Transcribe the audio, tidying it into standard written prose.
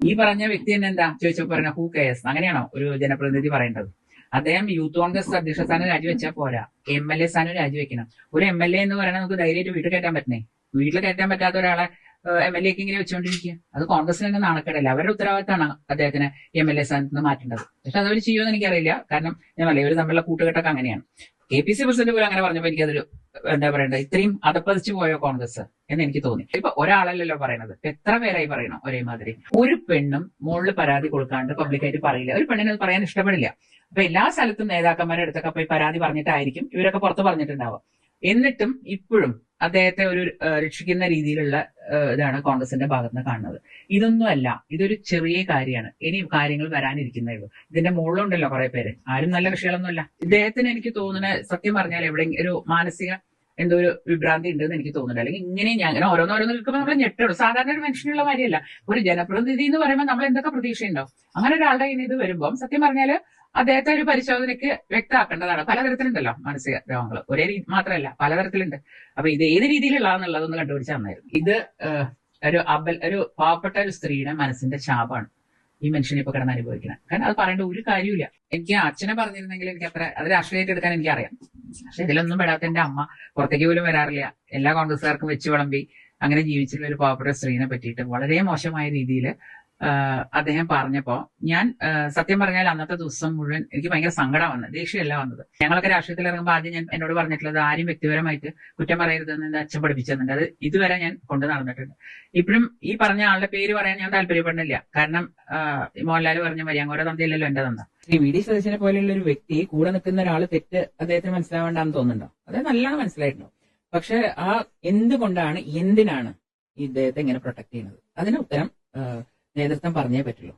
ഈ പറഞ്ഞ വ്യക്തി തന്നെ എന്താ ചോദിച്ചപ്പോ പറഞ്ഞ ഹൂ കെയർസ്, അങ്ങനെയാണോ ഒരു ജനപ്രതിനിധി പറയേണ്ടത്? അദ്ദേഹം യൂത്ത് കോൺഗ്രസ് അധ്യക്ഷ സ്ഥാനം രാജിവെച്ചാൽ പോരാ, MLA സ്ഥാനം രാജിവെക്കണം. ഒരു MLA എന്ന് പറയുന്നത് നമുക്ക് ധൈര്യമായിട്ട് വീട്ടിൽ കയറ്റാൻ പറ്റണേ. വീട്ടിൽ കയറ്റാൻ പറ്റാത്ത ഒരാളെ MLA ഇങ്ങനെ വെച്ചുകൊണ്ടിരിക്കുക, അത് കോൺഗ്രസിന് തന്നെ നാണക്കേടല്ല. അവരുടെ ഉത്തരവാദിത്തമാണ് അദ്ദേഹത്തിന് MLA സ്ഥാനത്ത് നിന്ന് മാറ്റേണ്ടത്. പക്ഷെ അതവർ ചെയ്യുമെന്ന് എനിക്കറിയില്ല. കാരണം ഞാൻ പറയാം, ഇവർ തമ്മിലുള്ള കൂട്ടുകെട്ടൊക്കെ അങ്ങനെയാണ്. KPC പ്രസിഡന്റ് പോലും അങ്ങനെ പറഞ്ഞപ്പോൾ എനിക്കതൊരു എന്താ പറയണ്ടത്, ഇത്രയും അതപ്പതിച്ചു പോയോ കോൺഗ്രസ് എന്ന് എനിക്ക് തോന്നി. ഇപ്പൊ ഒരാളല്ലല്ലോ പറയണത്, എത്ര പേരായി പറയണം ഒരേമാതിരി. ഒരു പെണ്ണും മുകളിൽ പരാതി കൊടുക്കാണ്ട് പബ്ലിക്കായിട്ട് പറയില്ല. ഒരു പെണ്ണിന് അത് പറയാൻ ഇഷ്ടപ്പെടില്ല. അപ്പൊ എല്ലാ സ്ഥലത്തും നേതാക്കന്മാരുടെ അടുത്തൊക്കെ പോയി പരാതി പറഞ്ഞിട്ടായിരിക്കും ഇവരൊക്കെ പുറത്ത് പറഞ്ഞിട്ടുണ്ടാവുക. എന്നിട്ടും ഇപ്പോഴും അദ്ദേഹത്തെ ഒരു രക്ഷിക്കുന്ന രീതിയിലുള്ള ഇതാണ് കോൺഗ്രസിന്റെ ഭാഗത്ത് നിന്ന് കാണുന്നത്. ഇതൊന്നുമല്ല, ഇതൊരു ചെറിയ കാര്യമാണ്. ഇനി കാര്യങ്ങൾ വരാനിരിക്കുന്നേ ഉള്ളൂ. ഇതിന്റെ മുകളിലുണ്ടല്ലോ കുറെ പേര്, ആരും നല്ല കക്ഷികളൊന്നുമല്ല. ഇദ്ദേഹത്തിന് എനിക്ക് തോന്നുന്ന, സത്യം പറഞ്ഞാൽ എവിടെ ഒരു മാനസിക എന്തോ ഒരു വിഭ്രാന്തി ഉണ്ടെന്ന് എനിക്ക് തോന്നുന്നുണ്ട്. അല്ലെങ്കിൽ ഇങ്ങനെ ഞാൻ ഓരോന്നോരോന്ന് നിൽക്കുമ്പോൾ നമ്മൾ ഞെട്ടുള്ളൂ. സാധാരണ ഒരു മനുഷ്യനുള്ള കാര്യമല്ല. ഒരു ജനപ്രതിനിധി എന്ന് പറയുമ്പോൾ നമ്മൾ എന്തൊക്കെ പ്രതീക്ഷയുണ്ടാവും. അങ്ങനെ ഒരാളുടെ കയ്യിൽ ഇത് വരുമ്പോൾ സത്യം പറഞ്ഞാൽ അദ്ദേഹത്തെ ഒരു പരിശോധനയ്ക്ക് വ്യക്തമാക്കേണ്ടതാണ്. പലതരത്തിലുണ്ടല്ലോ മാനസിക രോഗങ്ങൾ, ഒരേ രീതി മാത്രമല്ല, പലതരത്തിലുണ്ട്. അപ്പൊ ഇത് ഏത് രീതിയിലുള്ളതെന്നുള്ളതൊന്ന് കണ്ടുപിടിച്ചാൽ നന്നായിരുന്നു. ഇത് ഒരു പാവപ്പെട്ട ഒരു സ്ത്രീയുടെ മനസ്സിന്റെ ശാപമാണ് ഈ മനുഷ്യനെ ഇപ്പൊ കിടന്ന് അനുഭവിക്കണം. കാരണം അത് പറയേണ്ട ഒരു കാര്യമില്ല. എനിക്ക് അച്ഛനെ പറഞ്ഞിരുന്നെങ്കിൽ എനിക്ക് അത്ര അത് രാഷ്ട്രീയമായിട്ട് എടുക്കാൻ എനിക്കറിയാം. പക്ഷെ ഇതിലൊന്നും പെടാത്ത എന്റെ അമ്മ പുറത്തേക്ക് പോലും വരാറില്ല. എല്ലാ കോൺഗ്രസ്സുകാർക്കും വെച്ച് വിളമ്പി അങ്ങനെ ജീവിച്ചിട്ടുള്ള ഒരു പാവപ്പെട്ട സ്ത്രീനെ പറ്റിയിട്ട് വളരെ മോശമായ രീതിയിൽ അദ്ദേഹം പറഞ്ഞപ്പോ ഞാൻ സത്യം പറഞ്ഞാൽ അന്നത്തെ ദിവസം മുഴുവൻ എനിക്ക് ഭയങ്കര സങ്കടം വന്നത്, ദേഷ്യമല്ല വന്നത്. ഞങ്ങളൊക്കെ രാഷ്ട്രീയത്തിൽ ഇറങ്ങുമ്പോൾ ആദ്യം ഞാൻ എന്നോട് പറഞ്ഞിട്ടുള്ളത് ആരും വ്യക്തിപരമായിട്ട് കുറ്റം പറയരുതെന്ന് എന്റെ അച്ഛൻ പഠിപ്പിച്ചിട്ടുണ്ട്. അത് ഇതുവരെ ഞാൻ കൊണ്ടു നടന്നിട്ടുണ്ട്. ഇപ്പോഴും ഈ പറഞ്ഞ ആളുടെ പേര് പറയാൻ ഞാൻ താല്പര്യപ്പെടുന്നില്ല. കാരണം മോഹൻലാൽ പറഞ്ഞ മര്യാദ തന്തയില്ലല്ലോ എന്റെ തന്ത. ഈ VD സതീശനെ പോലെയുള്ള ഒരു വ്യക്തി കൂടെ നിൽക്കുന്ന ഒരാൾ തെറ്റ് അദ്ദേഹത്തിന് മനസ്സിലാവേണ്ടെന്ന് തോന്നുന്നുണ്ടോ? അത് നല്ലോണം മനസ്സിലായിട്ടുണ്ടോ? പക്ഷെ എന്തുകൊണ്ടാണ് എന്തിനാണ് ഇദ്ദേഹത്തെ ഇങ്ങനെ പ്രൊട്ടക്ട് ചെയ്യുന്നത്? അതിന് ഉത്തരം നേതൃത്വം പറഞ്ഞേ പറ്റുള്ളൂ.